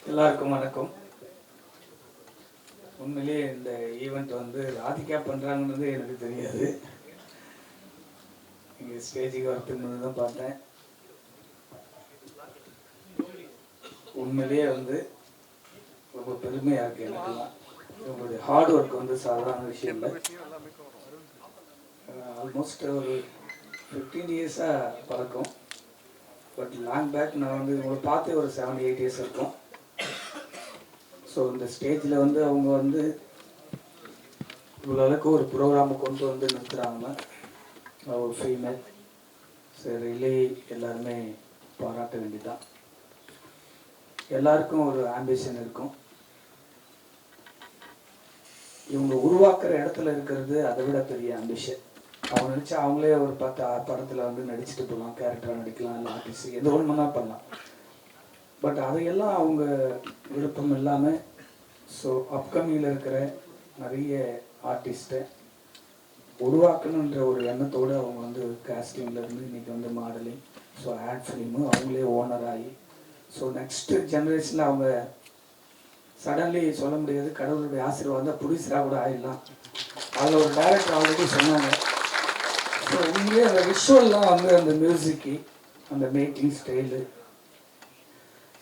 எல்லாருக்கும் வணக்கம். உண்மையிலேயே இந்த ஈவெண்ட் வந்து ராதிகா பண்ணுறாங்கன்றது எனக்கு தெரியாது. இங்கே ஸ்டேஜுக்கு வரத்துக்கு தான் பார்த்தேன். உண்மையிலேயே வந்து ரொம்ப பெருமையாக இருக்குது எனக்குலாம். உங்களுடைய ஹார்ட் ஒர்க் வந்து சாதாரண விஷயம் இல்லை. ஆல்மோஸ்ட் ஒரு 15 இயர்ஸாக பழக்கம். பட் லாங் பேக் நான் வந்து உங்களை பார்த்து ஒரு 7-8 இயர்ஸ் இருக்கும். ஸோ இந்த ஸ்டேஜில் வந்து அவங்க வந்து இவ்வளோ அளவுக்கு ஒரு ப்ரோக்ராமை கொண்டு வந்து நிறுத்துகிறாங்கன்னா ஒரு ஃபீமேல் சரியிலே எல்லாருமே பாராட்ட வேண்டியதான். எல்லாருக்கும் ஒரு ஆம்பிஷன் இருக்கும். இவங்க உருவாக்குற இடத்துல இருக்கிறது அதை விட பெரிய ஆம்பிஷன். அவங்க நினச்சா அவங்களே ஒரு 10 படத்தில் வந்து நடிச்சுட்டு போகலாம், கேரக்டராக நடிக்கலாம், இல்லை ஆர்டிஸ்ட் எந்த ஒன்று தான் பண்ணலாம். பட் அதையெல்லாம் அவங்க விருப்பம் இல்லாமல் ஸோ அப்கமிங்கில் இருக்கிற நிறைய ஆர்டிஸ்ட்டை உருவாக்கணுன்ற ஒரு எண்ணத்தோடு அவங்க வந்து காஸ்டிங்லேருந்து இன்றைக்கி வந்து மாடலிங், ஸோ ஆட் ஃபிலிமு அவங்களே ஓனர் ஆகி ஸோ நெக்ஸ்ட்டு ஜென்ரேஷனில் அவங்க சடன்லி சொல்ல முடியாது, கடவுளுடைய ஆசீர்வாதம் தான் ப்ரொடியூசராக கூட ஆகிடலாம். அதில் ஒரு டைரக்டர் ஆல்ரெடி சொன்னாங்க. ஸோ உண்மையே அந்த விஷுவல்லாம் வந்து அந்த மியூசிக்கு, அந்த மேக்கிங் ஸ்டைலு,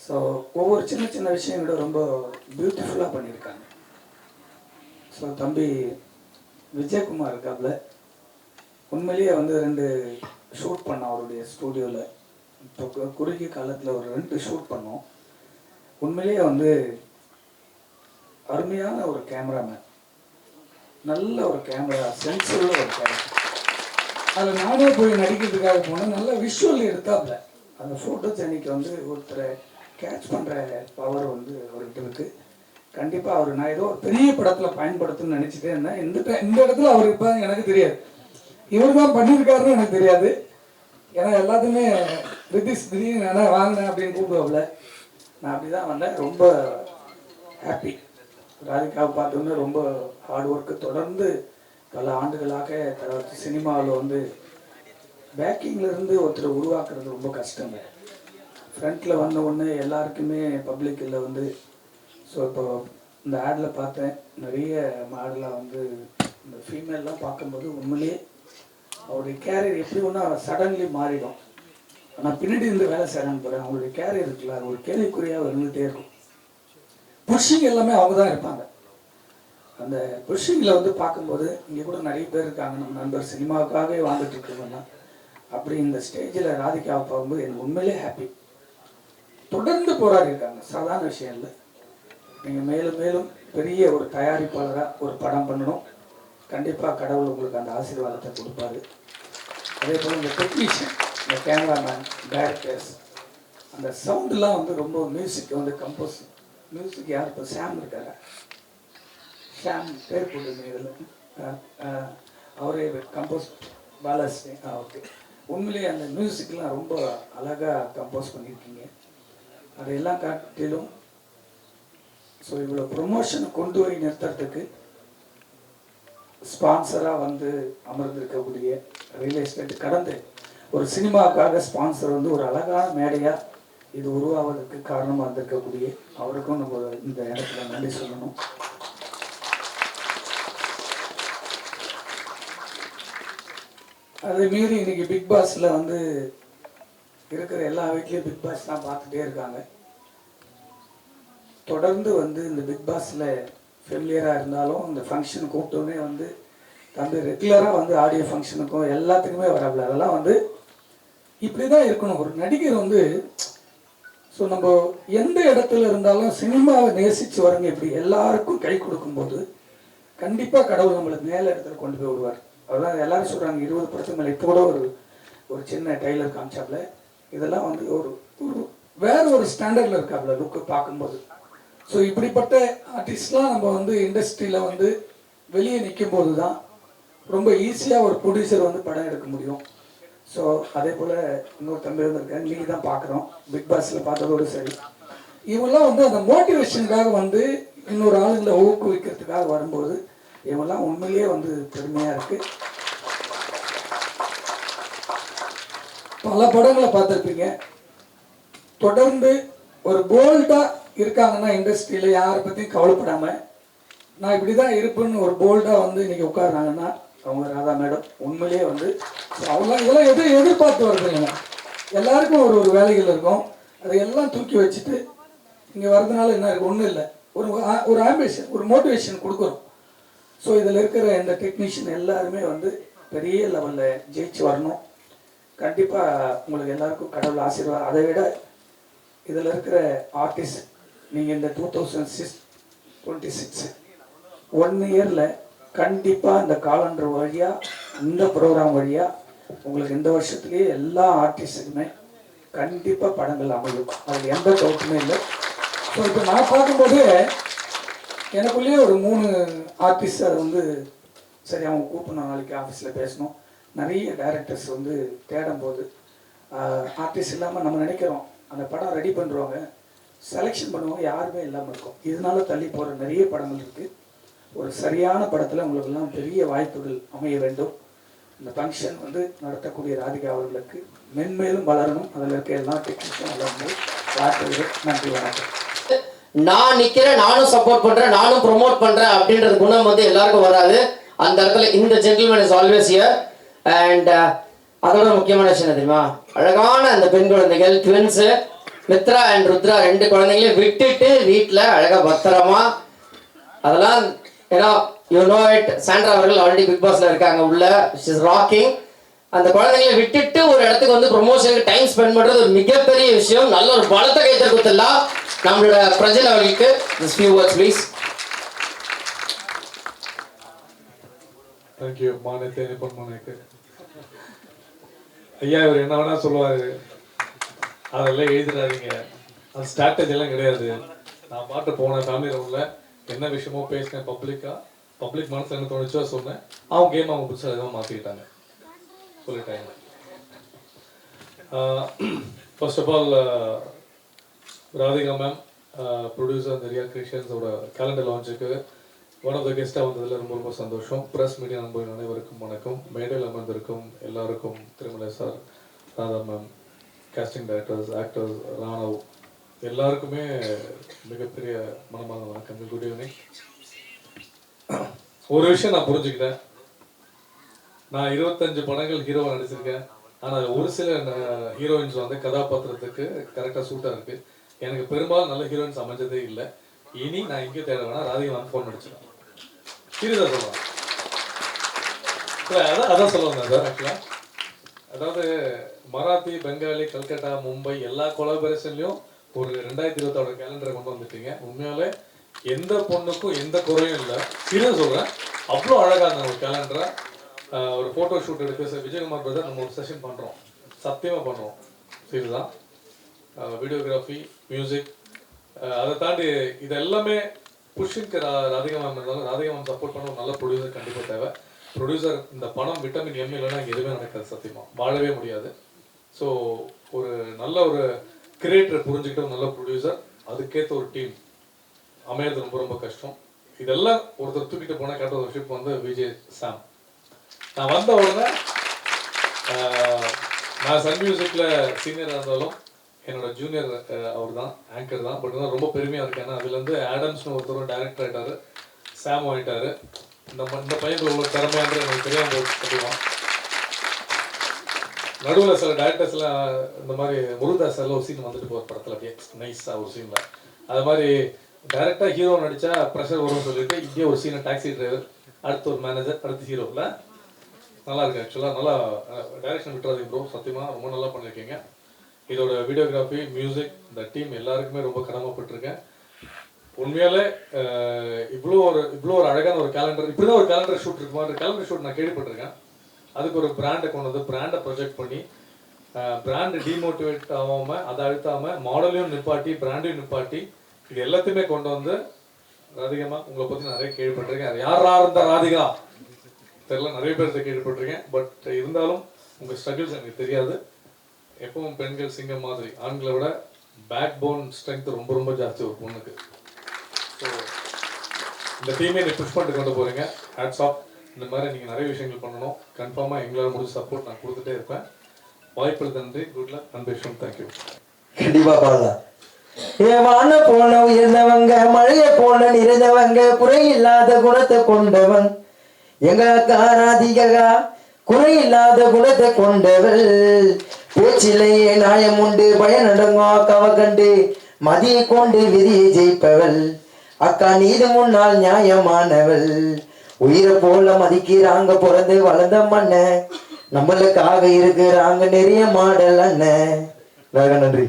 ஸோ ஒவ்வொரு சின்ன சின்ன விஷயங்களோட ரொம்ப பியூட்டிஃபுல்லாக பண்ணியிருக்காங்க. ஸோ தம்பி விஜயகுமார் இருக்காப்புல, உண்மையிலேயே வந்து 2 ஷூட் பண்ணோம் அவருடைய ஸ்டூடியோவில். இப்போ குறுகிய காலத்தில் ஒரு 2 ஷூட் பண்ணோம். உண்மையிலேயே வந்து அருமையான ஒரு கேமராமேன், நல்ல ஒரு கேமரா சென்சுள்ள ஒரு கேமரா. அதில் நானே போய் நடிக்கிறதுக்காக போனேன். நல்ல விஷுவல் எடுத்தாப்புல. அந்த ஃபோட்டோஸ் அன்னைக்கு வந்து ஒருத்தரை கேட்ச் பண்ணுற பவர் வந்து அவர்கிட்ட இருக்குது. கண்டிப்பாக அவர் நான் ஏதோ ஒரு பெரிய படத்தில் பயன்படுத்தணும்னு நினச்சிட்டே இருந்தேன். இந்த இடத்துல அவர் இப்போ எனக்கு தெரியாது, இவர் தான் பண்ணியிருக்காருன்னு எனக்கு தெரியாது. ஏன்னா எல்லாத்துமே ரிதிஷ் திடீர்னு நான் வாங்கினேன் அப்படின்னு கூப்பிடுவாப்புல. நான் அப்படி தான் வந்தேன். ரொம்ப ஹாப்பி. ராதிகாவை பார்த்தோன்னே ரொம்ப ஹார்ட் ஒர்க்கு. தொடர்ந்து பல ஆண்டுகளாக சினிமாவில் வந்து பேக்கிங்லேருந்து ஒருத்தர் உருவாக்குறது ரொம்ப கஷ்டங்க. ஃப்ரண்ட்டில் வந்த உடனே எல்லாருக்குமே பப்ளிக்கில் வந்து ஸோ இப்போ இந்த ஆடில் பார்த்தேன் நிறைய மாடலாக வந்து இந்த ஃபீமேல்லாம் பார்க்கும்போது உண்மையிலேயே அவருடைய கேரியர் எப்படி ஒன்றா சடன்லி மாறிடும். ஆனால் பின்னாடி இருந்து வேலை செய்யலான்னு போகிறேன். அவங்களுடைய கேரியர் இருக்குல்ல, அது ஒரு கேள்விக்குறியாக இருந்துகிட்டே இருக்கும். புஷிங் எல்லாமே அவங்க தான் இருப்பாங்க. அந்த புஷிங்கில் வந்து பார்க்கும்போது இங்கே கூட நிறைய பேர் இருக்காங்க, நம்ம நண்பர் சினிமாவுக்காகவே வாழ்ந்துட்டு இருக்கவங்க. அப்படி இந்த ஸ்டேஜில் ராதிகாவை பார்க்கும்போது எனக்கு உண்மையிலே ஹாப்பி. தொடர்ந்து போராடி இருக்காங்க, சாதாரண விஷயம் இல்லை. நீங்கள் மேலும் மேலும் பெரிய ஒரு தயாரிப்பாளராக ஒரு படம் பண்ணணும். கண்டிப்பாக கடவுள் உங்களுக்கு அந்த ஆசீர்வாதத்தை கொடுப்பாரு. அதே போல் இந்த டெக்னீஷியன், இந்த கேமராமேன், டைரக்டர்ஸ், அந்த சவுண்டெலாம் வந்து ரொம்ப மியூசிக் வந்து கம்போஸ் மியூசிக் யார் இப்போ சாம் இருக்காங்க, சாம் பேர் போட்டுருங்க இதில், அவரே கம்போஸ் பாலாஸ்ரீ. ஓகே, உண்மையிலேயே அந்த மியூசிக்லாம் ரொம்ப அழகாக கம்போஸ் பண்ணியிருக்கீங்க. அதையெல்லாம் காட்டிலும் ஸோ இவ்வளோ ப்ரொமோஷனை கொண்டு போய் நிறுத்துறதுக்கு ஸ்பான்சராக வந்து அமர்ந்திருக்கக்கூடிய ரியல் எஸ்டேட் கடந்து ஒரு சினிமாவுக்காக ஸ்பான்சர் வந்து ஒரு அழகான மேடையாக இது உருவாவதற்கு காரணமாக இருந்திருக்கக்கூடிய அவருக்கும் நம்ம இந்த இடத்துல நன்றி சொல்லணும். அதை மீறி இன்னைக்கு பிக் பாஸில் வந்து இருக்கிற எல்லா வீட்லேயும் பிக் பாஸ் தான் பார்த்துட்டே இருக்காங்க. தொடர்ந்து வந்து இந்த பிக் பாஸில் ஃபெமிலியராக இருந்தாலும் இந்த ஃபங்க்ஷன் கூப்பிட்டோன்னே வந்து தம்பி ரெகுலராக வந்து ஆடியோ ஃபங்க்ஷனுக்கும் எல்லாத்துக்குமே வரல. அதெல்லாம் வந்து இப்படி தான் இருக்கணும் ஒரு நடிகர் வந்து. ஸோ நம்ம எந்த இடத்துல இருந்தாலும் சினிமாவை நேசித்து வரங்க இப்படி எல்லாருக்கும் கை கொடுக்கும்போது கண்டிப்பாக கடவுள் நம்மளுக்கு மேலே இடத்துல கொண்டு போய் விடுவார். அதெல்லாம் எல்லாரும் சொல்கிறாங்க 20 படத்துக்கு மேலே. இப்போ கூட ஒரு சின்ன டைலர் காமிச்சாப்புல. இதெல்லாம் வந்து ஒரு வேற ஒரு ஸ்டாண்டர்டில் இருக்காப்புல லுக்கு பார்க்கும்போது. ஸோ இப்படிப்பட்ட ஆர்டிஸ்ட்லாம் நம்ம வந்து இண்டஸ்ட்ரியில் வந்து வெளியே நிற்கும் போது தான் ரொம்ப ஈஸியாக ஒரு ப்ரொடியூசர் வந்து படம் எடுக்க முடியும். ஸோ அதே போல் இன்னொரு தம்பி வந்திருக்காங்க, இன்றைக்கி தான் பார்க்குறோம், பிக் பாஸில் பார்த்ததோடு சரி. இவங்கெல்லாம் வந்து அந்த மோட்டிவேஷனுக்காக வந்து இன்னொரு ஆளுங்களை ஊக்குவிக்கிறதுக்காக வரும்போது இவங்கெல்லாம் உண்மையிலேயே வந்து பெருமையாக இருக்குது. பல படங்களை பார்த்துருப்பீங்க. தொடர்ந்து ஒரு போல்டாக இருக்காங்கன்னா இண்டஸ்ட்ரியில் யாரை பற்றியும் கவலைப்படாமல் நான் இப்படி தான் இருப்பேன்னு ஒரு போல்டாக வந்து இன்றைக்கி உட்காருறாங்கன்னா அவங்க ராதா மேடம். உண்மையிலேயே வந்து அவங்க இதெல்லாம் எதிர்பார்த்து வருது இல்லைங்க. எல்லாருக்கும் ஒரு வேலைகள் இருக்கும். அதையெல்லாம் தூக்கி வச்சுட்டு இங்கே வர்றதுனால என்ன இருக்குது? ஒன்றும் இல்லை, ஒரு ஆம்பிஷன், ஒரு மோட்டிவேஷன் கொடுக்குறோம். ஸோ இதில் இருக்கிற இந்த டெக்னீஷியன் எல்லாருமே வந்து பெரிய லெவலில் ஜெயிச்சு வரணும். கண்டிப்பாக உங்களுக்கு எல்லாருக்கும் கடவுள் ஆசீர்வாதம். அதை விட இதில் இருக்கிற ஆர்டிஸ்ட் நீங்கள் இந்த 2026 1 இயரில் கண்டிப்பாக இந்த காலண்டர் வழியாக, இந்த ப்ரோக்ராம் வழியாக உங்களுக்கு இந்த வருஷத்துலேயே எல்லா ஆர்டிஸ்ட்டுக்குமே கண்டிப்பாக படங்கள் அமையும். அதில் எந்த டவுட்டுமே இல்லை. ஸோ இப்போ நான் பார்க்கும்போது எனக்குள்ளேயே ஒரு 3 ஆர்டிஸ்ட் அதை வந்து சரி அவங்க கூப்பிடணும், நாளைக்கு ஆஃபீஸில் பேசணும். நிறைய டைரக்டர்ஸ் வந்து தேடும்போது ஆர்டிஸ்ட் இல்லாமல் நம்ம நினைக்கிறோம் அந்த படம் ரெடி பண்ணுறவங்க செலெக்ஷன் பண்ணுவாங்க, யாருமே இல்லாமல் இருக்கும். இதனால தள்ளி போகிற நிறைய படங்கள் இருக்குது. ஒரு சரியான படத்தில் உங்களுக்கெல்லாம் பெரிய வாய்ப்புகள் அமைய வேண்டும். இந்த ஃபங்க்ஷன் வந்து நடத்தக்கூடிய ராதிகா அவர்களுக்கு மென்மேலும் வளரணும். அதில் இருக்க எல்லா டெக்னிஷியன் வளர்ந்து வாழ்த்துகிறேன். நன்றி, வணக்கம். நான் நிக்கிறேன், நானும் சப்போர்ட் பண்றேன், நானும் ப்ரொமோட் பண்றேன் அப்படின்றது குணம் வந்து எல்லாருக்கும் வராது. அந்த இடத்துல இந்த gentleman is always here. And அதோட முக்கியமான விஷயம் தெரியுமா, அழகான அந்த பெண் குழந்தைகள் ட்வின்ஸு மித்ரா அண்ட் ருத்ரா 2 குழந்தைங்களையும் விட்டுட்டு வீட்டில் அழகா பத்திரமா அதெல்லாம் ஏன்னா யூ நோ இட். சாண்ட்ரா அவர்கள் ஆல்ரெடி பிக் பாஸ்ல இருக்காங்க உள்ள, ஷி இஸ் ராக்கிங். அந்த குழந்தைங்களை விட்டுட்டு ஒரு இடத்துக்கு வந்து ப்ரொமோஷனுக்கு டைம் ஸ்பெண்ட் பண்றது ஒரு மிகப்பெரிய விஷயம். நல்ல ஒரு பலத்தை கைத்தற கொடுத்துடலாம் நம்மளோட பிரஜன் அவர்களுக்கு. This few words please. Thank you. மாநிலத்தை பொன்மனைக்கு ஐயா இவர் என்ன வேணா சொல்லுவாரு, அதெல்லாம் எழுதிடாதீங்க, அது ஸ்ட்ராட்டஜி எல்லாம் கிடையாது. நான் பாட்டு போனேன் ஃபேமிலி ரவுண்டில், என்ன விஷயமோ பேசினேன் பப்ளிக் மனசில் என்ன தோணுச்சோ சொன்னேன். அவங்க கேம் அவங்க புதுசாக எதாவது மாற்றிக்கிட்டாங்க சொல்லிட்டாங்க. First of all Radhika ma'am producer அந்த ரியா கிரியேஷன்ஸோட கேலண்டர் லான்ச்சுக்கு ஒன் ஆஃப் த கெஸ்ட்டாக வந்ததில் ரொம்ப ரொம்ப சந்தோஷம். ப்ரெஸ் மீடியா நண்பர்கள் அனைவருக்கும் வணக்கம். மேடையில் அமர்ந்திருக்கும் எல்லாருக்கும் Thirumalai sir, Radha ma'am, casting directors, actors, Ranav எல்லாருக்குமே மிகப்பெரிய மனமான வணக்கம். Good evening. ஒரு விஷயம் நான் புரிஞ்சுக்கிட்டேன், நான் 25 படங்கள் ஹீரோவாக நடிச்சிருக்கேன். ஆனால் ஒரு சில ஹீரோயின்ஸ் வந்து கதாபாத்திரத்துக்கு கரெக்டாக சூட்டாக இருக்குது. எனக்கு பெரும்பாலும் நல்ல ஹீரோயின்ஸ் அமைஞ்சதே இல்லை. இனி நான் எங்கேயும் தேட வேணா, ராதிகா வந்து ஃபோன் அடிச்சிடலாம். சீரியஸாக சொல்லலாம். இல்லை அதான் சொல்ல வந்தேன் சார். ஆக்சுவலாக அதாவது மராத்தி, பெங்காலி, கல்கட்டா, மும்பை எல்லா கொலாபரேஷன்லையும் ஒரு 2026 கேலண்டரை கொண்டு வந்துட்டீங்க. உண்மையாலே எந்த பொண்ணுக்கும் எந்த குறையும் இல்லை. சீரியஸாக சொல்கிறேன், அவ்வளோ அழகாக இருந்த ஒரு கேலண்டரை. ஒரு ஃபோட்டோ ஷூட் எடுத்து சார் விஜயகுமார் பிரதர் நம்ம ஒரு செஷன் பண்ணுறோம், சத்தியமாக பண்ணுறோம். சீரியஸாக வீடியோகிராஃபி, மியூசிக், அதை தாண்டி இது எல்லாமே புஷ்ஷிங்க்கு ராதிகா மேம் இருந்தாலும் ராதிகா மேம் சப்போர்ட் பண்ண ஒரு நல்ல ப்ரொடியூசர் கண்டிப்பாக தேவை. ப்ரொடியூசர் இந்த படம் விட்டமின் எம் இல்லைன்னா இங்கே எதுவுமே நடக்காது, சத்தியமாக வாழவே முடியாது. ஸோ ஒரு நல்ல ஒரு கிரியேட்டர் புரிஞ்சுக்கிட்ட ஒரு நல்ல ப்ரொடியூசர், அதுக்கேற்ற ஒரு டீம் அமையிறது ரொம்ப ரொம்ப கஷ்டம். இதெல்லாம் ஒருத்தர் தூக்கிட்டு போனால் கேட்ட ஒரு ஷிப் வந்து விஜய் சாம். நான் வந்த உடனே நான் சன் மியூசிக்கில் சீனியராக இருந்தாலும் என்னோட ஜூனியர் அவர் தான், ஆங்கர் தான். பட் ரொம்ப பெருமையாக இருக்கு. ஏன்னா அதுலேருந்து ஆடம்ஸ்னு ஒருத்தர் டைரக்டர் ஆகிட்டாரு, சாம் ஆகிட்டாரு. இந்த பையன் உள்ள திறமையான்றது எனக்கு தெரியாமல் கற்றுக்கலாம். நடுவில் சில டேரக்டர்ஸ்லாம் இந்த மாதிரி முருகதாஸ் எல்லாம் ஒரு சீன் வந்துட்டு போகிற படத்தில் அப்படியே நைஸாக ஒரு சீனில் அது மாதிரி டைரெக்டாக ஹீரோ நடித்தா ப்ரெஷர் வரும்னு சொல்லிட்டு இங்கே ஒரு சீனை டாக்ஸி டிரைவர், அடுத்து ஒரு மேனேஜர், அடுத்து ஹீரோவில் நல்லா இருக்கு. ஆக்சுவலாக நல்லா டைரக்ஷன் விட்டுறாதீங்க ப்ரோ, சத்தியமாக ரொம்ப நல்லா பண்ணியிருக்கீங்க. இதோட வீடியோகிராஃபி, மியூசிக், இந்த டீம் எல்லாருக்குமே ரொம்ப கடமைப்பட்டிருக்கேன். உண்மையாலே இவ்வளோ ஒரு அழகான ஒரு கேலண்டர், இப்படி தான் ஒரு கேலண்டர் ஷூட் இருக்குமா? கேலண்டர் ஷூட் நான் கேள்விப்பட்டிருக்கேன். அதுக்கு ஒரு பிராண்டை கொண்டு வந்து பிராண்டை ப்ரொஜெக்ட் பண்ணி பிராண்டு டிமோட்டிவேட் ஆகாமல், அதை அழுத்தாமல், மாடலையும் நிப்பாட்டி பிராண்டையும் நிப்பாட்டி இது எல்லாத்தையுமே கொண்டு வந்து ராதிகா உங்களை பற்றி நிறைய கேள்விப்பட்டிருக்கேன். யாரா இருந்தா ராதிகா தெரியல, நிறைய பேர் கேள்விப்பட்டிருக்கேன். பட் இருந்தாலும் உங்கள் ஸ்ட்ரகிள்ஸ் எனக்கு தெரியாது. எப்பவும் பெண்கள் சிங்கம் மாதிரி, ஆண்களை விட பேக் போன் ஸ்ட்ரென்த் ரொம்ப ரொம்ப ஜாஸ்தி ஒரு பொண்ணுக்கு. ஸோ இந்த டீமே நீ புஷ் பண்ணிட்டு கொண்டு போகிறீங்க. Hats off. இந்த மாதிரி நீங்கள் நிறைய விஷயங்கள் பண்ணணும். கன்ஃபார்மாக எங்களால் முடிஞ்ச சப்போர்ட் நான் கொடுத்துட்டே இருப்பேன். வாய்ப்புக்கு நன்றி. Good luck. அன்பேஷன். தேங்க்யூ. கண்டிப்பாக பாடலாம். வான போல உயர்ந்தவங்க, மழைய போல நிறைந்தவங்க, குறையில்லாத குணத்தை கொண்டவன் எங்க அக்கா ராதிகா, குறையில்லாத குணத்தை கொண்டவள். பேச்சிலேயே நியாயம் உண்டு, பயனடங்கோ அக்காவை கண்டு மதியை கொண்டு விதியை ஜெயிப்பவள். அக்கா நீது முன்னால் நியாயமானவள். உயிரை போல மதிக்கிறாங்க பிறந்து வளர்ந்த மண்ண, நம்மளுக்காக இருக்கிறாங்க நிறைய மாடல் அண்ணன். நன்றி.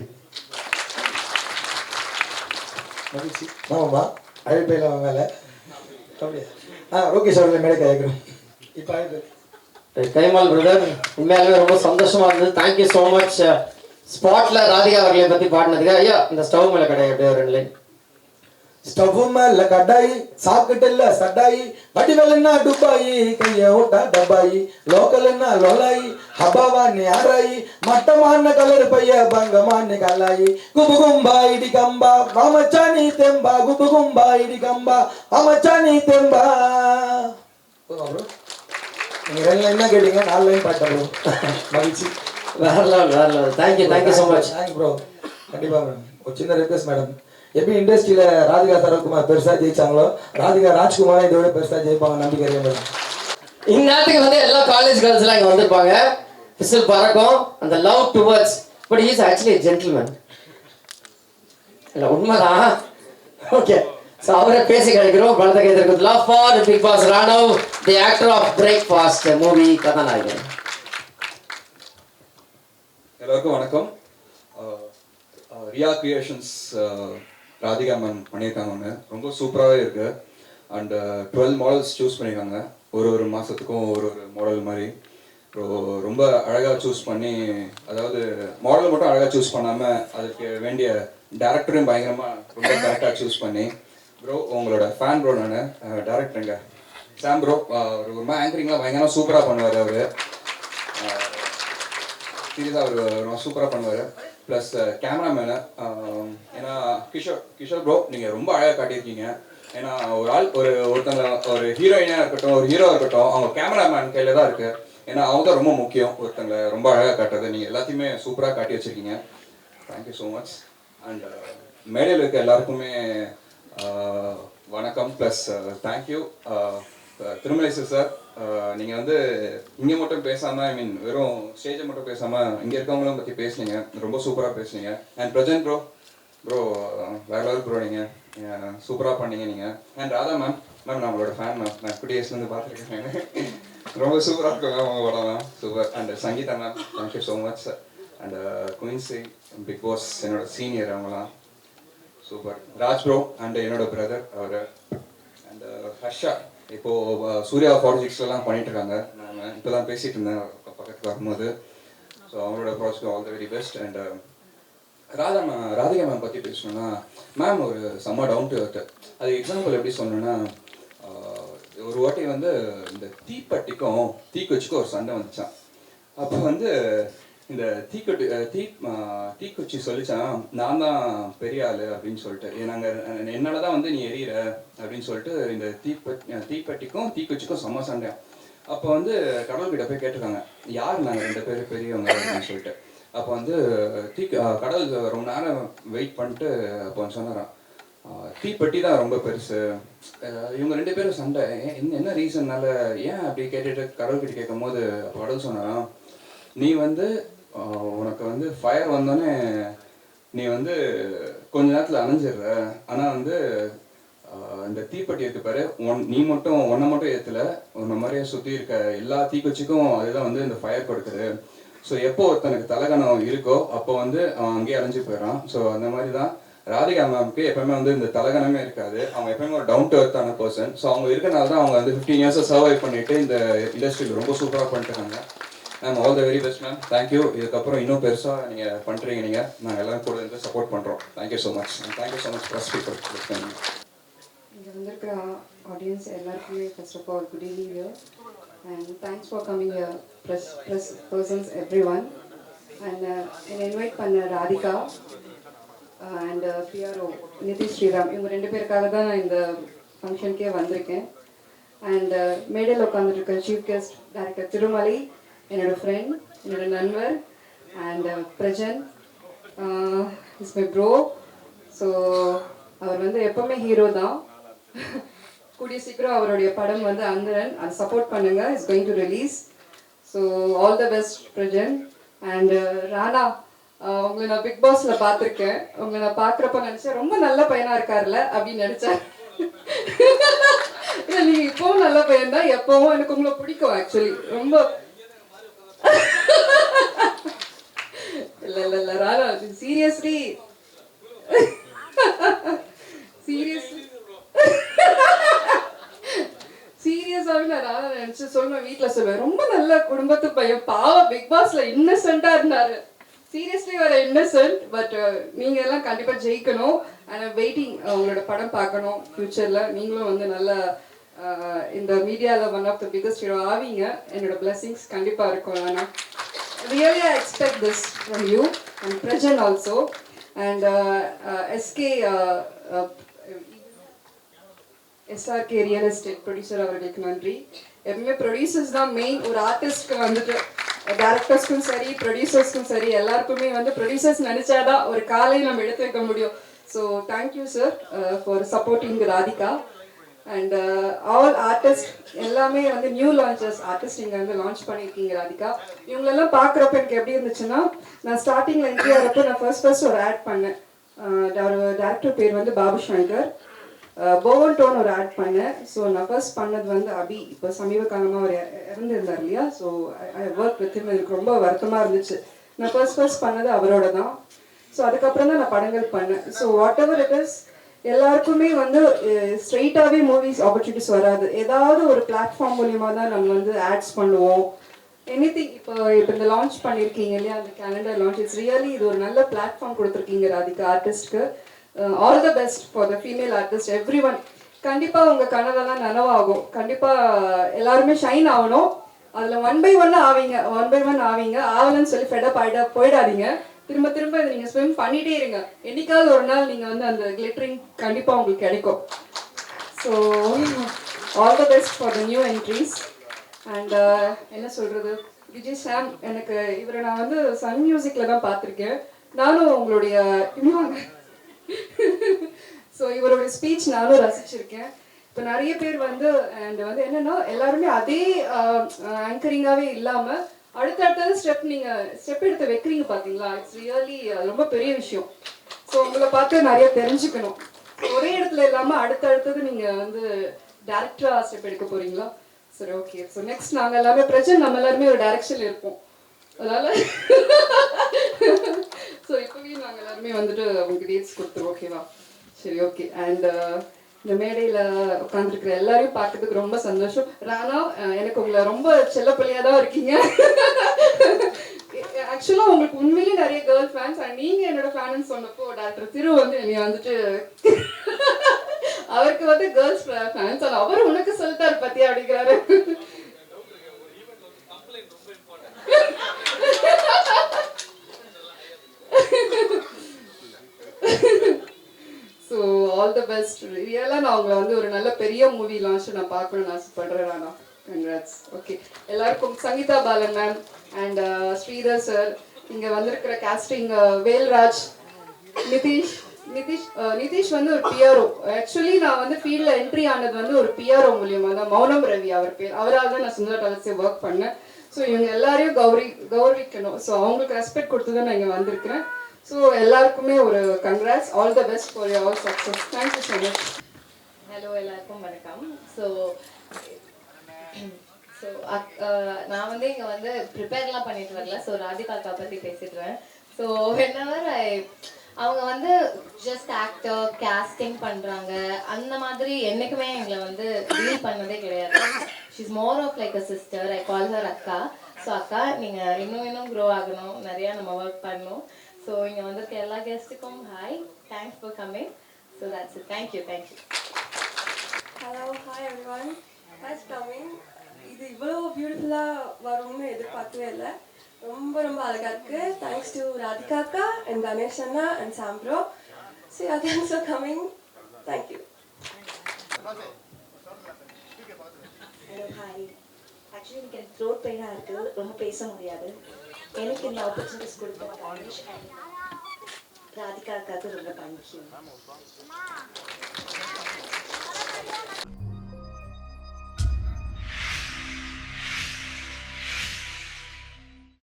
மகிழ்ச்சி. ஆமாம்மா அழைப்பையில் வேலை அப்படியா? ஓகே சார், மேலே கேட்குறோம். இப்போ ஆயிடுது. கைமால் பிரதர், உண்மையாலுமே ரொம்ப சந்தோஷமா இருந்தது. Thank you so much. ஸ்பாட்ல ராதிகா அவர்களை பத்தி பாடினதுக்கு. ஐயா இந்த ஸ்டவ் மேல கடை அப்படியே ஒரு லைன். ஸ்டவ் மேல கடாயி, சாக்கெட்டில் சட்டாயி, வடிவல்னா டுபாயி, கைய ஓட்டா டபாயி, லோக்கல்னா லோலாயி, ஹபாவான்னு ஆராயி, மட்டமான கலர் பைய பங்கமான்னு கலாயி, குபுகும்பா இடி கம்பா மாமச்சானி தெம்பா, குபுகும்பா இடி கம்பா மாமச்சானி தெம்பா. நீங்க 2 லைன் தான் கேட்டீங்க, 4 லைன் பாட்டோம். மகிழ்ச்சி. வேற level. Thank you so much. Thank you bro. கண்டிப்பா மேடம். ஒரு சின்ன ரிக்வெஸ்ட் மேடம், எப்படி இண்டஸ்ட்ரியில ராதிகா சரத்குமார் பெருசா ஜெயிச்சாங்களோ, ராதிகா ராஜ்குமார் இதோட பெருசா ஜெயிப்பாங்க நம்பிக்கை இருக்கு மேடம். இந்நேரத்துக்கு வந்து எல்லா காலேஜ் கேர்ள்ஸ் எல்லாம் இங்க வந்திருப்பாங்க. விசில் பறக்கும். அந்த love towards, but he is actually gentleman. இல்ல உண்மைதான். ஓகே, சோ அவரை பேசி கிடைக்கிறோம். பலத்தை கேட்டிருக்கிறது love for Bigg Boss Ranav, the actor of breakfast movie கதாநாயகன். எல்லாருக்கும் வணக்கம். ரியா கிரியேஷன்ஸ் ராதிகா மேம் பண்ணியிருக்காங்க ஒன்று, ரொம்ப சூப்பராகவே இருக்குது. அண்ட் 12 மாடல்ஸ் சூஸ் பண்ணியிருக்காங்க. ஒரு மாதத்துக்கும் ஒரு மாடல் மாதிரி ரொம்ப அழகாக சூஸ் பண்ணி, அதாவது மாடல் மட்டும் அழகாக சூஸ் பண்ணாமல் அதுக்கு வேண்டிய டேரக்டரையும் பயங்கரமாக ரொம்ப கரெக்டாக சூஸ் பண்ணி. ப்ரோ உங்களோட ஃபேன் ப்ரோ. நான் டேரக்டருங்க சாம் ப்ரோ. ஒரு ஆங்கரிங்லாம் பயங்கரமாக சூப்பராக பண்ணுவார் அவர். சீரியஸாக அவர் சூப்பராக பண்ணுவார். ப்ளஸ் கேமராமேனு, ஏன்னா கிஷோர் ப்ரோ நீங்கள் ரொம்ப அழகாக காட்டியிருக்கீங்க. ஏன்னா ஒரு ஆள் ஒருத்தங்க ஒரு ஹீரோயினாக இருக்கட்டும், ஒரு ஹீரோ இருக்கட்டும், அவங்க கேமராமேன் கையில் தான் இருக்குது. ஏன்னா அவங்க தான் ரொம்ப முக்கியம் ஒருத்தங்களை ரொம்ப அழகாக காட்டுறது. நீங்கள் எல்லாத்தையுமே சூப்பராக காட்டி வச்சுருக்கீங்க. Thank you so much. அண்ட் மேடையில் இருக்க எல்லாருக்குமே வணக்கம். Plus thank you Thirumalai sir. நீங்கள் வந்து இங்கே மட்டும் பேசாமல், ஐ மீன் வெறும் ஸ்டேஜை மட்டும் பேசாமல் இங்கே இருக்கவங்களும் பற்றி பேசுனீங்க. ரொம்ப சூப்பராக பேசுனீங்க. அண்ட் பிரஜன் ப்ரோ வேற லெவல் ப்ரோ. நீங்கள் சூப்பராக பண்ணீங்க நீங்கள். அண்ட் ராதா மேம் நான் உங்களோட ஃபேன் மேம். நான் குட்டியஸ்லேருந்து பார்த்துருக்கேன். ரொம்ப சூப்பராக இருக்கும் மேம் உங்கள் படம் ma'am. Super. And Sangeetha ma'am thank you so much. And Quincy Bigg Boss என்னோட சீனியர், அவங்களாம் சூப்பர். ராஜ் ப்ரோ அண்ட் என்னோட பிரதர் அவர். அண்ட் ஹர்ஷா இப்போது சூர்யா 46 பண்ணிட்டு இருக்காங்க. நான் இப்போ தான் பேசிகிட்டு இருந்தேன் பக்கத்துக்கு வரும்போது. ஸோ அவங்களோட project all the very best. And Radhika ma'am பற்றி பேசணுன்னா, மேம் ஒரு செம்ம டவுன் டு எர்த். அது எக்ஸாம்பிள் எப்படி சொன்னேன்னா, ஒரு வாட்டி வந்து இந்த தீப்பெட்டிக்கும் தீக்குச்சிக்கும் ஒரு சண்டை வந்துச்சான். அப்போ வந்து இந்த தீக்குச்சி சொல்லிச்சான், நான் தான் பெரிய ஆள் அப்படின்னு சொல்லிட்டு, என்னால தான் வந்து நீ எரியிற அப்படின்னு சொல்லிட்டு இந்த தீப்பெட்டிக்கும் தீக்குச்சிக்கும் செம்ம சண்டை. அப்போ வந்து கடவுள்கிட்ட போய் கேட்டிருக்காங்க, யார் நாங்கள் 2 பேரும் பெரியவங்க அப்படின்னு சொல்லிட்டு. அப்போ வந்து கடவுள் ரொம்ப நேரம் வெயிட் பண்ணிட்டு அப்போ சொன்னாராம், தீப்பெட்டி தான் ரொம்ப பெருசு. இவங்க 2 பேரும் சண்டை என்ன ரீசன்னால ஏன் அப்படி கேட்டுட்டு கடவுள்கிட்ட கேட்கும் போது கடவுள் சொன்னாராம், நீ வந்து உனக்கு வந்து ஃபயர் வந்தோடனே நீ வந்து கொஞ்ச நேரத்தில் அணைஞ்சிடுற. ஆனால் வந்து இந்த தீப்பெட்டி இருக்கு பாரு, நீ மட்டும் ஒன்றை மட்டும் ஏற்றல, உன்னை மாதிரியே சுற்றி இருக்க எல்லா தீக்குச்சிக்கும் அதுதான் வந்து இந்த ஃபயர் கொடுக்குது. ஸோ எப்போ ஒருத்தனுக்கு தலகணம் இருக்கோ அப்போ வந்து அவன் அங்கேயே அலைஞ்சு போயிடறான். ஸோ அந்த மாதிரி தான் ராதிகா மேம்க்கு எப்பவுமே வந்து இந்த தலகணமே இருக்காது. அவங்க எப்பவுமே ஒரு டவுன் டு எர்த்தான பர்சன். ஸோ அவங்க இருக்கனால தான் அவங்க வந்து 15 இயர்ஸை சர்வை பண்ணிட்டு இந்த இண்டஸ்ட்ரியில் ரொம்ப சூப்பராக பண்ணிட்டுருக்காங்க. Ma'am all the very best ma'am. Thank you. இதுக்கப்புறம் இன்னும் பெருசாக நீங்கள் பண்ணுறீங்க. நாங்கள் எல்லோரும் கூட இருந்து சப்போர்ட் பண்ணுறோம். Thank you so much. Thank you so much for speaker. இங்கே வந்திருக்கிற ஆடியன்ஸ் எல்லாருக்குமே first of all good evening here and thanks for coming here press persons everyone. அண்ட் என்னை இன்வைட் பண்ண ராதிகா அண்ட் பிஆர்ஓ நிதிஷ் ஸ்ரீராம், இவங்க 2 பேருக்காக தான் நான் இந்த ஃபங்க்ஷனுக்கே வந்திருக்கேன். அண்ட் மேடையில் உட்காந்துருக்க சீஃப் கெஸ்ட் டைரக்டர் திருமலை, என்னோடய ஃப்ரெண்ட், என்னோட நண்பர், and Prajan is my bro. So அவர் வந்து எப்பவுமே ஹீரோ தான். கூடிய சீக்கிரம் அவருடைய படம் வந்து அந்தரன், அது சப்போர்ட் பண்ணுங்க, it's going to release. So all the best Prajan. And Rana, உங்களை நான் பிக் பாஸ்ல பார்த்துருக்கேன். உங்களை நான் பார்க்குறப்ப நினச்சேன் ரொம்ப நல்ல பையனா இருக்காருல்ல அப்படின்னு நினச்சேன். இல்லை, நீங்கள் இப்போவும் நல்ல பையன் தான், எப்பவும் எனக்கு உங்களை பிடிக்கும் ஆக்சுவலி ரொம்ப. இல்ல ராணா, சீரியஸ்லி சீரியஸாவே நான் ராணா நினைச்சு சொல்லுவேன், வீட்டுல சொல்லுவேன் ரொம்ப நல்ல குடும்பத்து பையன், பாவம் பிக் பாஸ்ல இன்னசென்ட்டா இருந்தாரு. சீரியஸ்லி வர இன்னசென்ட். பட் நீங்க எல்லாம் கண்டிப்பா ஜெயிக்கணும். அண்ட் வெயிட்டிங் உங்களோட படம் பார்க்கணும் ஃபியூச்சர்ல. நீங்களும் வந்து நல்ல இந்த மீடியால one of the biggest hero ஆவீங்க. என்னோட பிளெஸிங்ஸ் கண்டிப்பா இருக்கும் Rana. Really, I expect this from you and Prajan also, and SK SRK Real Estate Producer அவர்களுக்கு நன்றி. எப்பவுமே ப்ரொடியூசர்ஸ் தான் மெயின். ஒரு ஆர்டிஸ்ட்க்கு வந்துட்டு டேரக்டர்ஸ்க்கும் சரி ப்ரொடியூசர்ஸ்க்கும் சரி எல்லாருக்குமே வந்து ப்ரொடியூசர்ஸ் நினைச்சாதான் ஒரு காலை நம்ம எடுத்து வைக்க முடியும். So thank you sir for supporting Radhika. And all artist எல்லாமே வந்து நியூ லான்ச்சஸ் ஆர்டிஸ்ட் இங்கே வந்து லான்ச் பண்ணியிருக்கீங்க ராதிகா. இவங்களெல்லாம் பார்க்குறப்ப எனக்கு எப்படி இருந்துச்சுன்னா, நான் ஸ்டார்டிங்கில் என்ட்ரி ஆகிறப்போ நான் ஃபர்ஸ்ட் ஒரு ஆட் பண்ணேன். ஒரு டேரக்டர் பேர் வந்து பாபு சங்கர். போவன் டோன் ஒரு ஆட் பண்ணேன். ஸோ நான் ஃபர்ஸ்ட் பண்ணது வந்து அபி. இப்போ சமீப காலமாக அவர் இறந்துருந்தார் இல்லையா? So I work with him. எனக்கு ரொம்ப வருத்தமாக இருந்துச்சு. நான் ஃபர்ஸ்ட் பண்ணது அவரோட தான். ஸோ அதுக்கப்புறம் தான் நான் படங்கள் பண்ணேன். So what ever it is, எல்லாருக்குமே வந்து ஸ்ட்ரெயிட்டாகவே மூவிஸ் ஆப்பர்ச்சுனிட்டிஸ் வராது. ஏதாவது ஒரு பிளாட்ஃபார்ம் மூலியமாக தான் நம்ம வந்து ஆட்ஸ் பண்ணுவோம். எனிதிங். இப்போ இந்த லான்ச் பண்ணியிருக்கீங்க இல்லையா, அந்த கேலண்டர் லான்ச், இட்ஸ் ரியலி இது ஒரு நல்ல பிளாட்ஃபார்ம் கொடுத்துருக்கீங்க ராதிகா ஆர்டிஸ்ட்க்கு. All the best for the female artist everyone. கண்டிப்பாக உங்கள் கனவெல்லாம் நனவாகும். கண்டிப்பாக எல்லாருமே ஷைன் ஆகணும். அதில் ஒன் பை ஒன் ஆவீங்க. ஆகலன்னு சொல்லி ஃபெடப் போயிடாதீங்க. திரும்ப திரும்ப இதை நீங்கள் ஸ்விம் பண்ணிகிட்டே இருங்க. என்னைக்காவது ஒரு நாள் நீங்கள் வந்து அந்த கிளிட்டரிங் கண்டிப்பாக உங்களுக்கு கிடைக்கும். So all the best for the new entries. And என்ன சொல்கிறது, விஜய் சாம், எனக்கு இவரை நான் வந்து சன் மியூசிக்கில் தான் பார்த்துருக்கேன். நானும் உங்களுடைய ஸோ இவருடைய ஸ்பீச் நானும் ரசிச்சிருக்கேன். இப்போ நிறைய பேர் வந்து அண்ட் வந்து என்னென்னா எல்லாருமே அதே ஆங்கரிங்காகவே இல்லாமல் அடுத்தடுத்தது ஸ்டெப் எடுத்து வைக்கிறீங்க பார்த்தீங்களா? இட்ஸ் ரியலி ரொம்ப பெரிய விஷயம். ஸோ உங்களை பார்த்து நிறைய தெரிஞ்சுக்கணும். ஒரே இடத்துல இல்லாமல் அடுத்தடுத்தது நீங்கள் வந்து டேரக்டராக ஸ்டெப் எடுக்க போகிறீங்களா? சரி, ஓகே. ஸோ நெக்ஸ்ட் நாங்கள் எல்லாமே நம்ம எல்லாருமே ஒரு டைரக்ஷனில் இருப்போம். அதனால் ஸோ இப்போவே நாங்கள் எல்லாருமே வந்துட்டு உங்களுக்கு டேட்ஸ் கொடுத்துருவோம். ஓகேவா? சரி, ஓகே. அண்ட் இந்த மேடையில் உட்காந்துருக்கிற எல்லாரையும் பார்க்கறதுக்கு ரொம்ப சந்தோஷம். ராணா, எனக்கு உங்களை ரொம்ப செல்ல பிள்ளையாக தான் இருக்கீங்க. ஆக்சுவலாக உங்களுக்கு உண்மையிலேயே நிறைய கேர்ள் ஃபேன்ஸ். அண்ட் நீங்கள் என்னோட ஃபேனுன்னு சொன்னப்போ டாக்டர் திரு வந்து என்னை வந்துட்டு அவருக்கு வந்து கேர்ள்ஸ் ஃபேன்ஸ், ஆனால் அவர் உனக்கு சொல்லிட்டாரு பத்தியா அப்படிங்கிறாரு. So all the best. ரியலாக நான் உங்களை வந்து ஒரு நல்ல பெரிய மூவி லான்ச் நான் பார்க்கணும்னு ஆசைப்படுறேன் ராணா. கங்க்ராட்ஸ். ஓகே. எல்லாருக்கும் Sangeetha Balan ma'am and Sridhar sir, இங்கே வந்திருக்கிற கேஸ்டிங் வேல்ராஜ், நிதிஷ் வந்து ஒரு பிஆர்ஓ. ஆக்சுவலி நான் வந்து ஃபீல்டில் என்ட்ரி ஆனது வந்து ஒரு பிஆர்ஓ மூலியமாக தான். மௌனம் ரவி அவர் பேர். அவரால் தான் நான் சுந்தர் டாலர்ஸே ஒர்க் பண்ணேன். ஸோ இவங்க எல்லாரையும் கௌரவிக்கணும். ஸோ அவங்களுக்கு ரெஸ்பெக்ட் கொடுத்து தான் நான் இங்கே வந்திருக்கிறேன். ஸோ எல்லாருக்குமே ஒரு congrats. All the best for your success. Thank you so much. Hello, எல்லாருக்கும் வணக்கம். ஸோ நான் வந்து இங்கே வந்து ப்ரிப்பேர்லாம் பண்ணிட்டு வரல. ஸோ ராதிகாக்கா பற்றி பேசிடுறேன். ஸோ whenever அவங்க வந்து ஜஸ்ட் ஆக்டர் கேஸ்டிங் பண்ணுறாங்க அந்த மாதிரி என்றைக்குமே எங்களை வந்து டீல் பண்ணதே கிடையாது. She's more of like a sister. I call her akka. So அக்கா, நீங்கள் இன்னும் க்ரோ ஆகணும், நிறையா நம்ம ஒர்க் பண்ணணும். ஸோ இங்கே வந்திருக்க எல்லா கெஸ்ட்டுக்கும் hi, thanks for coming. So that's it. Thank you. Hello, hi everyone. First coming. இது இவ்வளோ பியூட்டிஃபுல்லாக வரும்னு எதிர்பார்க்கவே இல்லை. ரொம்ப ரொம்ப அழகாக இருக்குது. தேங்க்ஸ் டு ராதிகா அக்கா அண்ட் கணேஷ் அண்ணா and sam bro. So thanks for coming. Thank you. Hello, hi. Actually எனக்கு த்ரோட் பெயினாக இருக்குது, ரொம்ப பேச முடியாது. எனக்கு இந்த ஆப்பர்ச்சுனிட்டிஸ் கொடுத்த கணேஷ் அண்ட் ராதிகா அக்காவுக்கு ரொம்ப தேங்க்யூ.